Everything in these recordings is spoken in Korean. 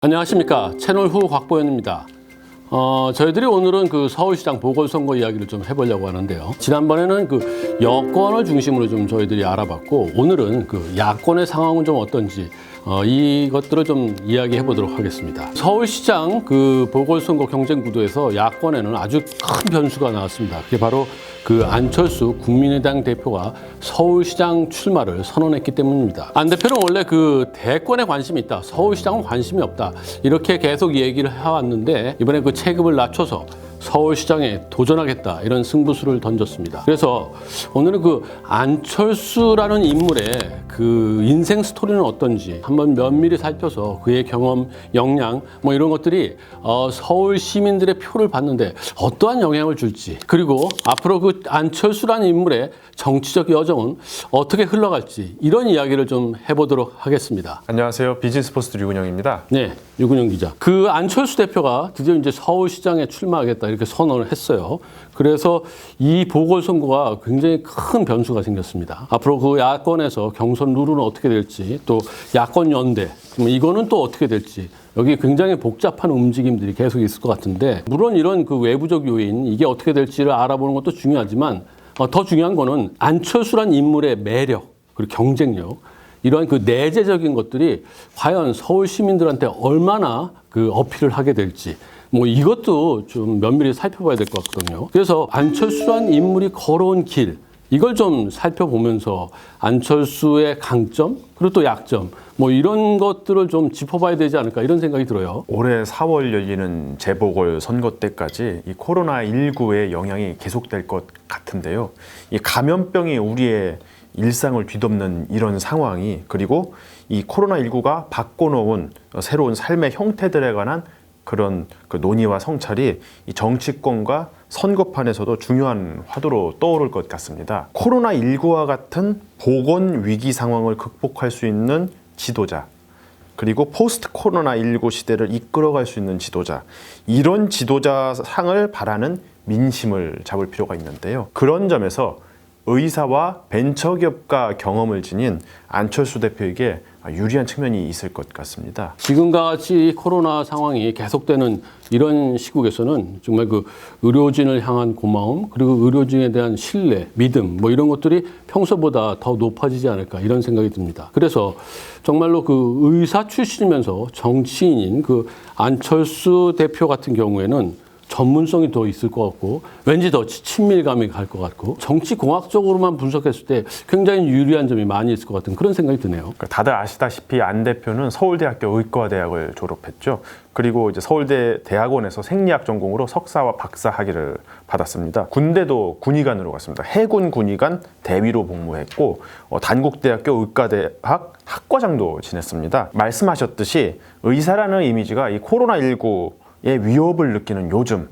안녕하십니까. 채널 후 곽보현입니다. 저희들이 오늘은 그 서울시장 보궐선거 이야기를 좀 해보려고 하는데요. 지난번에는 그 여권을 중심으로 좀 저희들이 알아봤고, 오늘은 그 야권의 상황은 좀 어떤지 이것들을 좀 이야기해 보도록 하겠습니다. 서울시장 그 보궐선거 경쟁 구도에서 야권에는 아주 큰 변수가 나왔습니다. 그게 바로 그 안철수 국민의당 대표가 서울시장 출마를 선언했기 때문입니다. 안 대표는 원래 그 대권에 관심이 있다, 서울시장은 관심이 없다, 이렇게 계속 얘기를 해왔는데, 이번에 그 체급을 낮춰서 서울시장에 도전하겠다, 이런 승부수를 던졌습니다. 그래서 오늘은 그 안철수라는 인물의 그 인생 스토리는 어떤지 한번 면밀히 살펴서 그의 경험, 역량 뭐 이런 것들이 서울 시민들의 표를 받는데 어떠한 영향을 줄지, 그리고 앞으로 그 안철수라는 인물의 정치적 여정은 어떻게 흘러갈지, 이런 이야기를 좀 해보도록 하겠습니다. 안녕하세요. 비즈니스포스트 류근영입니다. 네, 유근영 기자. 그 안철수 대표가 드디어 이제 서울시장에 출마하겠다, 이렇게 선언을 했어요. 그래서 이 보궐선거가 굉장히 큰 변수가 생겼습니다. 앞으로 그 야권에서 경선 룰은 어떻게 될지, 또 야권 연대, 이거는 또 어떻게 될지, 여기 굉장히 복잡한 움직임들이 계속 있을 것 같은데, 물론 이런 그 외부적 요인, 이게 어떻게 될지를 알아보는 것도 중요하지만, 더 중요한 거는 안철수란 인물의 매력, 그리고 경쟁력, 이러한 그 내재적인 것들이 과연 서울 시민들한테 얼마나 그 어필을 하게 될지, 뭐 이것도 좀 면밀히 살펴봐야 될 것 같거든요. 그래서 안철수란 인물이 걸어온 길, 이걸 좀 살펴보면서 안철수의 강점, 그리고 또 약점, 뭐 이런 것들을 좀 짚어봐야 되지 않을까, 이런 생각이 들어요. 올해 4월 열리는 재보궐 선거 때까지 이 코로나19의 영향이 계속될 것 같은데요. 이 감염병이 우리의 일상을 뒤덮는 이런 상황이, 그리고 이 코로나19가 바꿔놓은 새로운 삶의 형태들에 관한 그런 그 논의와 성찰이 이 정치권과 선거판에서도 중요한 화두로 떠오를 것 같습니다. 코로나19와 같은 보건 위기 상황을 극복할 수 있는 지도자, 그리고 포스트 코로나19 시대를 이끌어갈 수 있는 지도자, 이런 지도자 상을 바라는 민심을 잡을 필요가 있는데요. 그런 점에서 의사와 벤처기업가 경험을 지닌 안철수 대표에게 유리한 측면이 있을 것 같습니다. 지금과 같이 코로나 상황이 계속되는 이런 시국에서는 정말 그 의료진을 향한 고마움, 그리고 의료진에 대한 신뢰, 믿음, 뭐 이런 것들이 평소보다 더 높아지지 않을까, 이런 생각이 듭니다. 그래서 정말로 그 의사 출신이면서 정치인인 그 안철수 대표 같은 경우에는 전문성이 더 있을 것 같고, 왠지 더 친밀감이 갈 것 같고, 정치공학적으로만 분석했을 때 굉장히 유리한 점이 많이 있을 것 같은 그런 생각이 드네요. 다들 아시다시피 안 대표는 서울대학교 의과대학을 졸업했죠. 그리고 이제 서울대 대학원에서 생리학 전공으로 석사와 박사 학위를 받았습니다. 군대도 군의관으로 갔습니다. 해군 군의관 대위로 복무했고, 단국대학교 의과대학 학과장도 지냈습니다. 말씀하셨듯이 의사라는 이미지가 이 코로나19의 위협을 느끼는 요즘,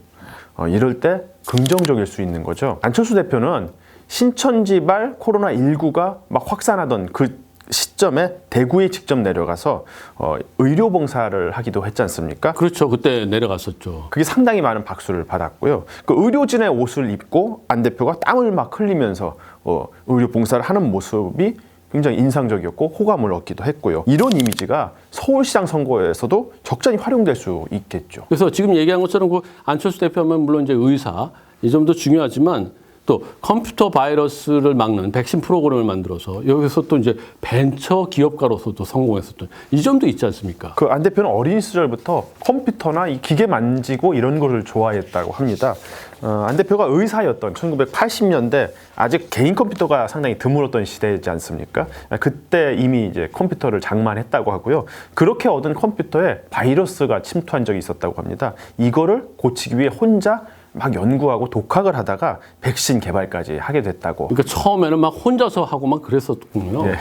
이럴 때 긍정적일 수 있는 거죠. 안철수 대표는 신천지발 코로나19가 막 확산하던 그 시점에 대구에 직접 내려가서 의료봉사를 하기도 했지 않습니까? 그렇죠. 그때 내려갔었죠. 그게 상당히 많은 박수를 받았고요. 그 의료진의 옷을 입고 안 대표가 땀을 막 흘리면서 의료봉사를 하는 모습이 굉장히 인상적이었고 호감을 얻기도 했고요. 이런 이미지가 서울시장 선거에서도 적절히 활용될 수 있겠죠. 그래서 지금 얘기한 것처럼 그 안철수 대표하면 물론 이제 의사, 이 점도 중요하지만, 또 컴퓨터 바이러스를 막는 백신 프로그램을 만들어서 여기서 또 이제 벤처 기업가로서도 성공했었던 이 점도 있지 않습니까? 그 안 대표는 어린 시절부터 컴퓨터나 이 기계 만지고 이런 거를 좋아했다고 합니다. 안 대표가 의사였던 1980년대 아직 개인 컴퓨터가 상당히 드물었던 시대이지 않습니까? 그때 이미 이제 컴퓨터를 장만했다고 하고요. 그렇게 얻은 컴퓨터에 바이러스가 침투한 적이 있었다고 합니다. 이거를 고치기 위해 혼자 막 연구하고 독학을 하다가 백신 개발까지 하게 됐다고. 그러니까 처음에는 막 혼자서 하고 막 그랬었군요. 네.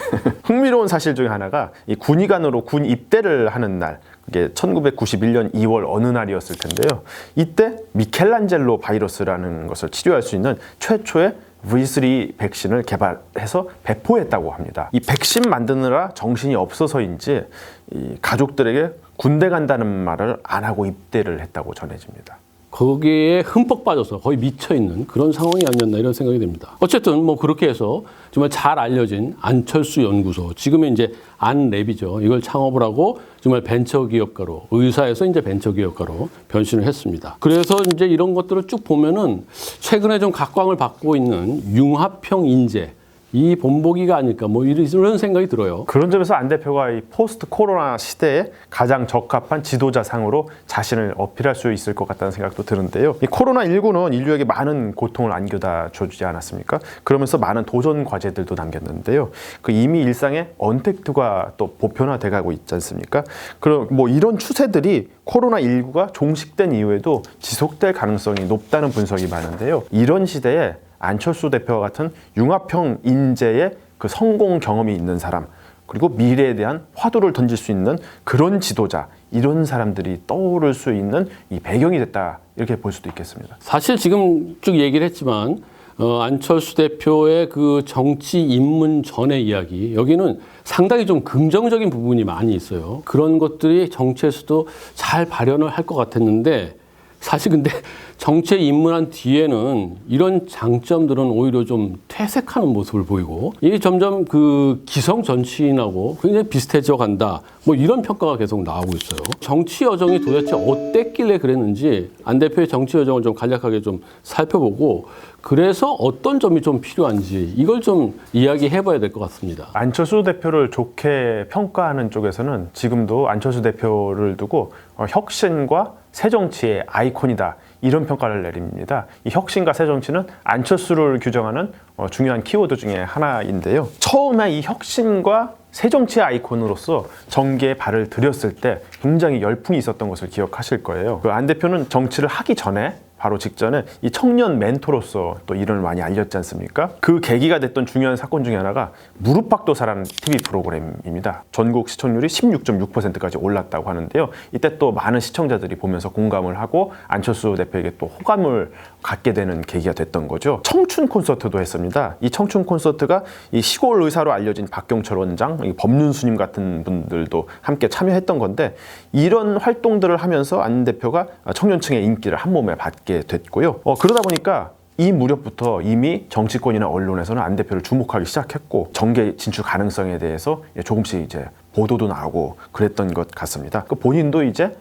흥미로운 사실 중에 하나가 이 군의관으로 군 입대를 하는 날, 그게 1991년 2월 어느 날이었을 텐데요. 이때 미켈란젤로 바이러스라는 것을 치료할 수 있는 최초의 V3 백신을 개발해서 배포했다고 합니다. 이 백신 만드느라 정신이 없어서인지 이 가족들에게 군대 간다는 말을 안 하고 입대를 했다고 전해집니다. 거기에 흠뻑 빠져서 거의 미쳐 있는 그런 상황이 아니었나 이런 생각이 듭니다. 어쨌든 뭐 그렇게 해서 정말 잘 알려진 안철수 연구소, 지금은 이제 안랩이죠. 이걸 창업을 하고 정말 벤처기업가로, 의사에서 이제 벤처기업가로 변신을 했습니다. 그래서 이제 이런 것들을 쭉 보면은 최근에 좀 각광을 받고 있는 융합형 인재, 이 본보기가 아닐까 뭐 이런 생각이 들어요. 그런 점에서 안 대표가 이 포스트 코로나 시대에 가장 적합한 지도자상으로 자신을 어필할 수 있을 것 같다는 생각도 드는데요. 이 코로나19는 인류에게 많은 고통을 안겨다 주지 않았습니까? 그러면서 많은 도전 과제들도 남겼는데요. 그 이미 일상의 언택트가 또 보편화돼 가고 있지 않습니까? 그럼 뭐 이런 추세들이 코로나19가 종식된 이후에도 지속될 가능성이 높다는 분석이 많은데요. 이런 시대에 안철수 대표와 같은 융합형 인재의 그 성공 경험이 있는 사람, 그리고 미래에 대한 화두를 던질 수 있는 그런 지도자, 이런 사람들이 떠오를 수 있는 이 배경이 됐다, 이렇게 볼 수도 있겠습니다. 사실 지금 쭉 얘기를 했지만 안철수 대표의 그 정치 입문 전의 이야기, 여기는 상당히 좀 긍정적인 부분이 많이 있어요. 그런 것들이 정치에서도 잘 발현을 할 것 같았는데, 사실 근데 정치에 입문한 뒤에는 이런 장점들은 오히려 좀 퇴색하는 모습을 보이고, 이게 점점 그 기성 정치인하고 굉장히 비슷해져 간다, 뭐 이런 평가가 계속 나오고 있어요. 정치 여정이 도대체 어땠길래 그랬는지 안 대표의 정치 여정을 좀 간략하게 좀 살펴보고, 그래서 어떤 점이 좀 필요한지 이걸 좀 이야기해봐야 될 것 같습니다. 안철수 대표를 좋게 평가하는 쪽에서는 지금도 안철수 대표를 두고 혁신과 새정치의 아이콘이다, 이런 평가를 내립니다. 이 혁신과 새정치는 안철수를 규정하는 중요한 키워드 중에 하나인데요. 처음에 이 혁신과 새정치의 아이콘으로서 정계에 발을 들였을 때 굉장히 열풍이 있었던 것을 기억하실 거예요. 그 안 대표는 정치를 하기 전에, 바로 직전에 이 청년 멘토로서 또 이름을 많이 알렸지 않습니까? 그 계기가 됐던 중요한 사건 중에 하나가 무릎팍도사라는 TV 프로그램입니다. 전국 시청률이 16.6%까지 올랐다고 하는데요. 이때 또 많은 시청자들이 보면서 공감을 하고 안철수 대표에게 또 호감을 갖게 되는 계기가 됐던 거죠. 청춘 콘서트도 했습니다. 이 청춘 콘서트가 이 시골 의사로 알려진 박경철 원장, 법륜스님 같은 분들도 함께 참여했던 건데, 이런 활동들을 하면서 안 대표가 청년층의 인기를 한 몸에 받게 됐고요. 그러다 보니까 이 무렵부터 이미 정치권이나 언론에서는 안 대표를 주목하기 시작했고, 정계 진출 가능성에 대해서 조금씩 이제 보도도 나오고 그랬던 것 같습니다. 그 본인도 이제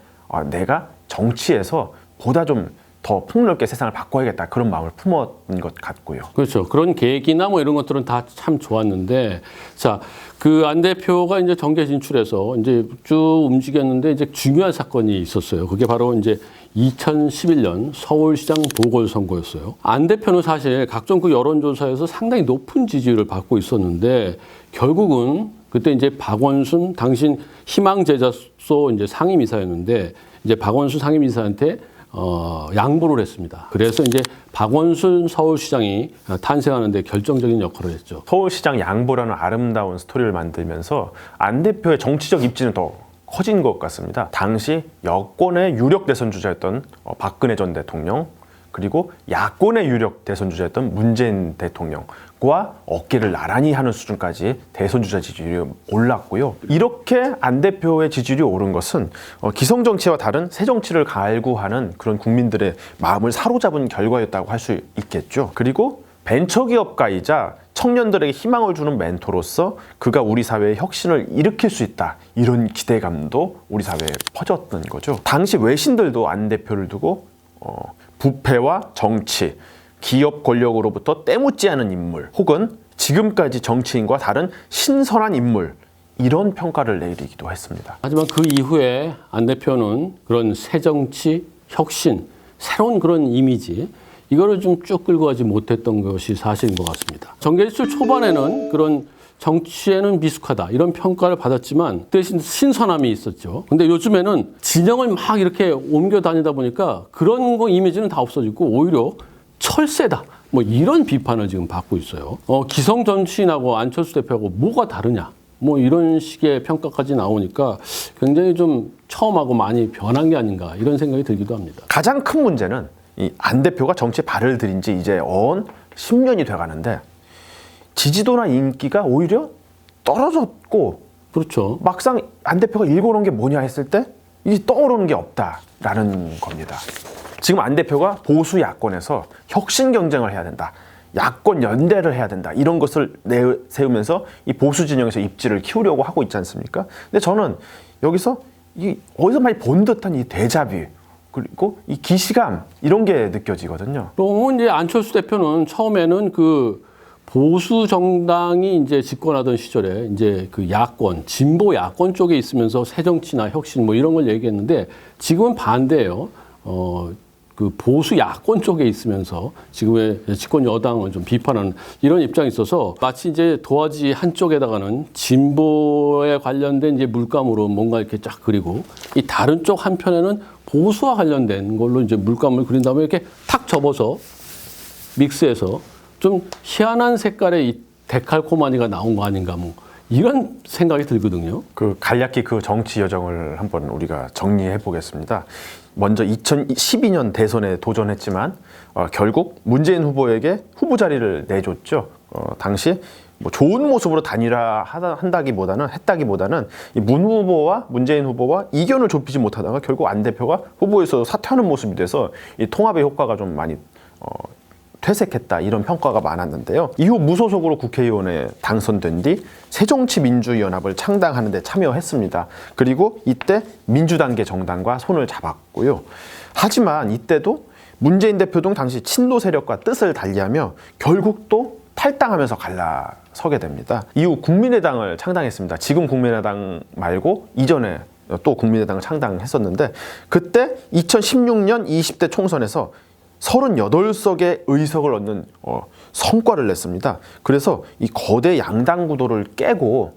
내가 정치에서 보다 좀 더 폭넓게 세상을 바꿔야겠다, 그런 마음을 품었던 것 같고요. 그렇죠. 그런 계획이나 뭐 이런 것들은 다 참 좋았는데, 자, 그 안 대표가 이제 정계 진출해서 이제 쭉 움직였는데, 이제 중요한 사건이 있었어요. 그게 바로 이제 2011년 서울시장 보궐선거였어요. 안 대표는 사실 각종 그 여론조사에서 상당히 높은 지지율을 받고 있었는데, 결국은 그때 이제 박원순 당신 희망제자소 이제 상임이사였는데, 이제 박원순 상임이사한테 양보를 했습니다. 그래서 이제 박원순 서울시장이 탄생하는 데 결정적인 역할을 했죠. 서울시장 양보라는 아름다운 스토리를 만들면서 안 대표의 정치적 입지는 더 커진 것 같습니다. 당시 여권의 유력 대선 주자였던 박근혜 전 대통령, 그리고 야권의 유력 대선 주자였던 문재인 대통령과 어깨를 나란히 하는 수준까지 대선 주자 지지율이 올랐고요. 이렇게 안 대표의 지지율이 오른 것은 기성 정치와 다른 새 정치를 갈구하는 그런 국민들의 마음을 사로잡은 결과였다고 할 수 있겠죠. 그리고 벤처기업가이자 청년들에게 희망을 주는 멘토로서 그가 우리 사회의 혁신을 일으킬 수 있다, 이런 기대감도 우리 사회에 퍼졌던 거죠. 당시 외신들도 안 대표를 두고 부패와 정치, 기업 권력으로부터 때묻지 않은 인물, 혹은 지금까지 정치인과 다른 신선한 인물, 이런 평가를 내리기도 했습니다. 하지만 그 이후에 안 대표는 그런 새정치, 혁신, 새로운 그런 이미지, 이거를 좀 쭉 끌고 가지 못했던 것이 사실인 것 같습니다. 정계 진출 초반에는 그런 정치에는 미숙하다, 이런 평가를 받았지만 대신 신선함이 있었죠. 근데 요즘에는 진영을 막 이렇게 옮겨 다니다 보니까 그런 거 이미지는 다 없어지고 오히려 철새다, 뭐 이런 비판을 지금 받고 있어요. 기성 정치인하고 안철수 대표하고 뭐가 다르냐, 뭐 이런 식의 평가까지 나오니까 굉장히 좀 처음하고 많이 변한 게 아닌가, 이런 생각이 들기도 합니다. 가장 큰 문제는 이 안 대표가 정치에 발을 들인 지 이제 10년이 돼가는데 지지도나 인기가 오히려 떨어졌고, 그렇죠. 막상 안 대표가 일궈놓은 게 뭐냐 했을 때 이제 떠오르는 게 없다라는 겁니다. 지금 안 대표가 보수 야권에서 혁신 경쟁을 해야 된다. 야권 연대를 해야 된다. 이런 것을 내세우면서 이 보수 진영에서 입지를 키우려고 하고 있지 않습니까? 근데 저는 여기서 어디서 많이 본 듯한 이 데자뷰 그리고 이 기시감 이런 게 느껴지거든요. 그러면 이제 안철수 대표는 처음에는 그 보수 정당이 이제 집권하던 시절에 이제 그 야권, 진보 야권 쪽에 있으면서 새정치나 혁신 뭐 이런 걸 얘기했는데 지금은 반대예요. 그 보수 야권 쪽에 있으면서 지금의 집권 여당을 좀 비판하는 이런 입장이 있어서 마치 이제 도화지 한쪽에다가는 진보에 관련된 이제 물감으로 뭔가 이렇게 쫙 그리고 이 다른 쪽 한편에는 보수와 관련된 걸로 이제 물감을 그린 다음에 이렇게 탁 접어서 믹스해서 좀 희한한 색깔의 이 데칼코마니가 나온 거 아닌가 뭐 이런 생각이 들거든요. 그 간략히 그 정치 여정을 한번 우리가 정리해 보겠습니다. 먼저 2012년 대선에 도전했지만 결국 문재인 후보에게 후보 자리를 내줬죠. 당시 뭐 좋은 모습으로 했다기보다는 이 문 후보와 문재인 후보와 이견을 좁히지 못하다가 결국 안 대표가 후보에서 사퇴하는 모습이 돼서 이 통합의 효과가 좀 많이 퇴색했다 이런 평가가 많았는데요. 이후 무소속으로 국회의원에 당선된 뒤 새정치민주연합을 창당하는 데 참여했습니다. 그리고 이때 민주단계 정당과 손을 잡았고요. 하지만 이때도 문재인 대표 등 당시 친노 세력과 뜻을 달리하며 결국 또 탈당하면서 갈라서게 됩니다. 이후 국민의당을 창당했습니다. 지금 국민의당 말고 이전에 또 국민의당을 창당했었는데 그때 2016년 20대 총선에서 38석의 의석을 얻는 성과를 냈습니다. 그래서 이 거대 양당 구도를 깨고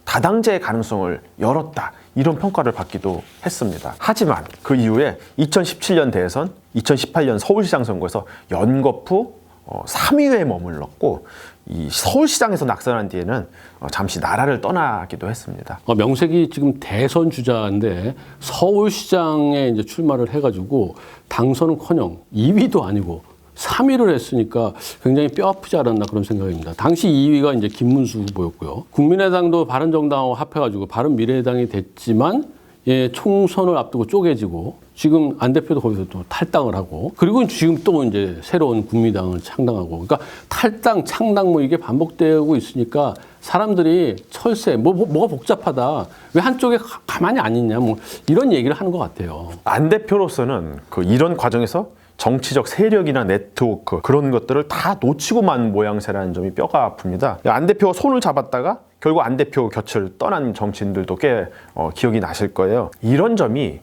다당제의 가능성을 열었다. 이런 평가를 받기도 했습니다. 하지만 그 이후에 2017년 대선, 2018년 서울시장 선거에서 연거푸 3위에 머물렀고 이 서울시장에서 낙선한 뒤에는 잠시 나라를 떠나기도 했습니다. 명색이 지금 대선 주자인데 서울시장에 이제 출마를 해가지고 당선은커녕 2위도 아니고 3위를 했으니까 굉장히 뼈 아프지 않았나 그런 생각입니다. 당시 2위가 이제 김문수 후보였고요. 국민의당도 바른정당하고 합해가지고 바른미래당이 됐지만 총선을 앞두고 쪼개지고 지금 안 대표도 거기서 또 탈당을 하고 그리고 지금 또 이제 새로운 국민당을 창당하고 그러니까 탈당, 창당 뭐 이게 반복되고 있으니까 사람들이 철새 뭐가 복잡하다 왜 한쪽에 가만히 안 있냐 뭐 이런 얘기를 하는 것 같아요. 안 대표로서는 이런 과정에서 정치적 세력이나 네트워크 그런 것들을 다 놓치고 만 모양새라는 점이 뼈가 아픕니다. 안 대표가 손을 잡았다가 결국 안 대표 곁을 떠난 정치인들도 꽤 기억이 나실 거예요. 이런 점이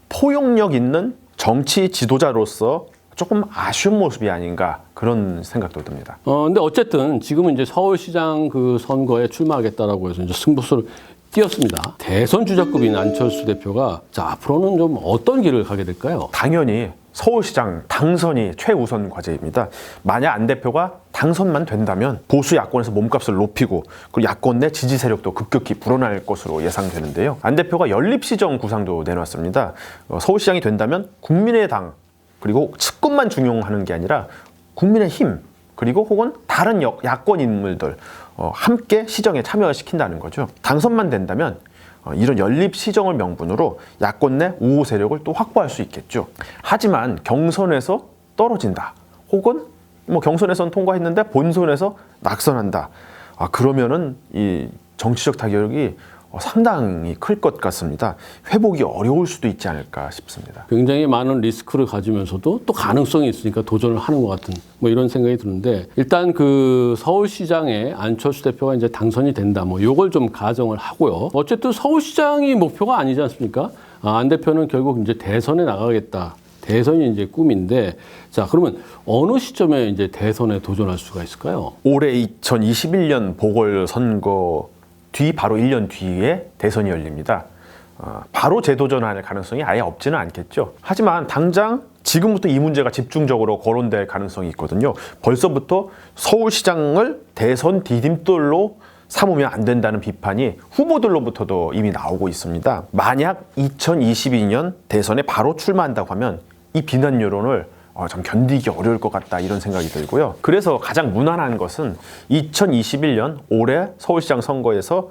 포용력 있는 정치 지도자로서 조금 아쉬운 모습이 아닌가 그런 생각도 듭니다. 근데 어쨌든 지금은 이제 서울시장 그 선거에 출마하겠다라고 해서 이제 승부수를 띄었습니다. 대선 주자급인 안철수 대표가 자 앞으로는 좀 어떤 길을 가게 될까요? 당연히 서울시장 당선이 최우선 과제입니다. 만약 안 대표가 당선만 된다면 보수 야권에서 몸값을 높이고 그리고 야권 내 지지 세력도 급격히 불어날 것으로 예상되는데요. 안 대표가 연립시정 구상도 내놨습니다. 서울시장이 된다면 국민의당 그리고 측근만 중용하는 게 아니라 국민의힘 그리고 혹은 다른 야권 인물들 함께 시정에 참여시킨다는 거죠. 당선만 된다면 이런 연립시정을 명분으로 야권 내 우호 세력을 또 확보할 수 있겠죠. 하지만 경선에서 떨어진다. 혹은 경선에선 통과했는데 본선에서 낙선한다. 그러면은 이 정치적 타격이 상당히 클 것 같습니다. 회복이 어려울 수도 있지 않을까 싶습니다. 굉장히 많은 리스크를 가지면서도 또 가능성이 있으니까 도전을 하는 것 같은 뭐 이런 생각이 드는데 일단 그 서울시장에 안철수 대표가 이제 당선이 된다 뭐 요걸 좀 가정을 하고요. 어쨌든 서울시장이 목표가 아니지 않습니까? 안 대표는 결국 이제 대선에 나가겠다. 대선이 이제 꿈인데 자 그러면 어느 시점에 이제 대선에 도전할 수가 있을까요? 올해 2021년 보궐선거 뒤 바로 1년 뒤에 대선이 열립니다. 바로 재도전할 가능성이 아예 없지는 않겠죠. 하지만 당장 지금부터 이 문제가 집중적으로 거론될 가능성이 있거든요. 벌써부터 서울시장을 대선 디딤돌로 삼으면 안 된다는 비판이 후보들로부터도 이미 나오고 있습니다. 만약 2022년 대선에 바로 출마한다고 하면 이 비난 여론을 좀 견디기 어려울 것 같다 이런 생각이 들고요. 그래서 가장 무난한 것은 2021년 올해 서울시장 선거에서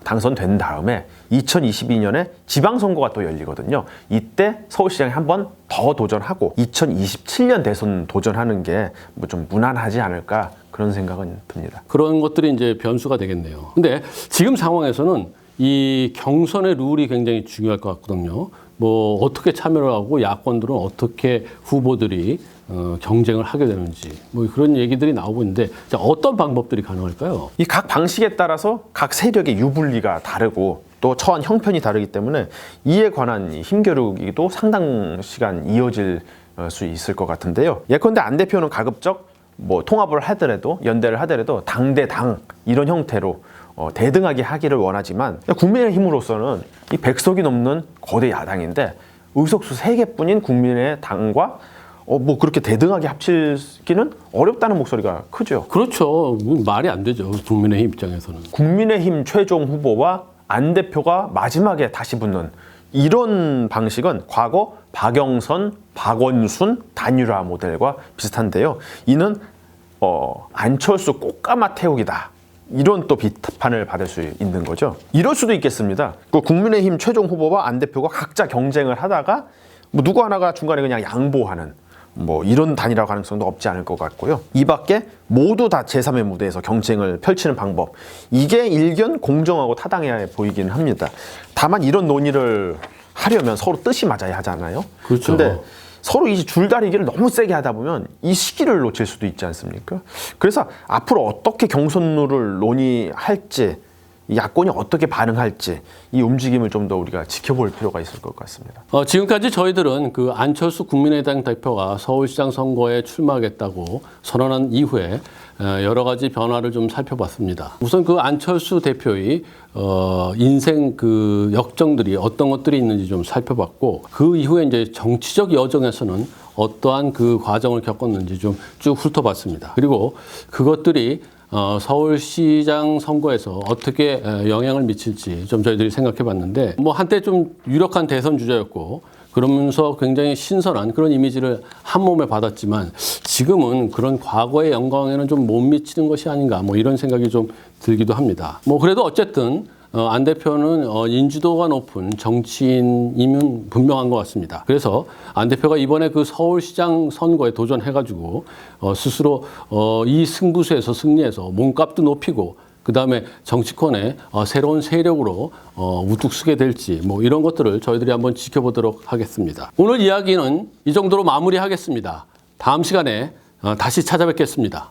당선된 다음에 2022년에 지방선거가 또 열리거든요. 이때 서울시장에 한 번 더 도전하고 2027년 대선 도전하는 게 뭐 좀 무난하지 않을까 그런 생각은 듭니다. 그런 것들이 이제 변수가 되겠네요. 근데 지금 상황에서는 이 경선의 룰이 굉장히 중요할 것 같거든요. 뭐 어떻게 참여를 하고 야권들은 어떻게 후보들이 경쟁을 하게 되는지 뭐 그런 얘기들이 나오고 있는데 자, 어떤 방법들이 가능할까요? 이 각 방식에 따라서 각 세력의 유불리가 다르고 또 처한 형편이 다르기 때문에 이에 관한 힘겨루기도 상당 시간 이어질 수 있을 것 같은데요. 예컨대 안 대표는 가급적 뭐 통합을 하더라도 연대를 하더라도 당 대 당 이런 형태로 대등하게 하기를 원하지만 국민의힘으로서는 이 100석이 넘는 거대 야당인데 의석수 3개뿐인 국민의당과 뭐 그렇게 대등하게 합치기는 어렵다는 목소리가 크죠. 그렇죠. 말이 안 되죠. 국민의힘 입장에서는. 국민의힘 최종 후보와 안 대표가 마지막에 다시 붙는 이런 방식은 과거 박영선, 박원순 단일화 모델과 비슷한데요. 이는 안철수 꽃가마 태우기다. 이런 또 비판을 받을 수 있는 거죠. 이럴 수도 있겠습니다. 그 국민의힘 최종 후보와 안 대표가 각자 경쟁을 하다가 뭐 누구 하나가 중간에 그냥 양보하는 뭐 이런 단일화 가능성도 없지 않을 것 같고요. 이 밖에 모두 다 제3의 무대에서 경쟁을 펼치는 방법. 이게 일견 공정하고 타당해 보이긴 합니다. 다만 이런 논의를 하려면 서로 뜻이 맞아야 하잖아요. 그렇죠. 근데 서로 이 줄다리기를 너무 세게 하다 보면 이 시기를 놓칠 수도 있지 않습니까? 그래서 앞으로 어떻게 경선룰을 논의할지, 야권이 어떻게 반응할지 이 움직임을 좀 더 우리가 지켜볼 필요가 있을 것 같습니다. 지금까지 저희들은 그 안철수 국민의당 대표가 서울시장 선거에 출마하겠다고 선언한 이후에 여러 가지 변화를 좀 살펴봤습니다. 우선 그 안철수 대표의 인생 그 역정들이 어떤 것들이 있는지 좀 살펴봤고 그 이후에 이제 정치적 여정에서는 어떠한 그 과정을 겪었는지 좀 쭉 훑어봤습니다. 그리고 그것들이 서울시장 선거에서 어떻게 영향을 미칠지 좀 저희들이 생각해 봤는데 뭐 한때 좀 유력한 대선 주자였고 그러면서 굉장히 신선한 그런 이미지를 한 몸에 받았지만 지금은 그런 과거의 영광에는 좀 못 미치는 것이 아닌가 뭐 이런 생각이 좀 들기도 합니다. 뭐 그래도 어쨌든 안 대표는 인지도가 높은 정치인이면 분명한 것 같습니다. 그래서 안 대표가 이번에 그 서울시장 선거에 도전해가지고 스스로 이 승부수에서 승리해서 몸값도 높이고 그 다음에 정치권의 새로운 세력으로 우뚝 서게 될지 뭐 이런 것들을 저희들이 한번 지켜보도록 하겠습니다. 오늘 이야기는 이 정도로 마무리하겠습니다. 다음 시간에 다시 찾아뵙겠습니다.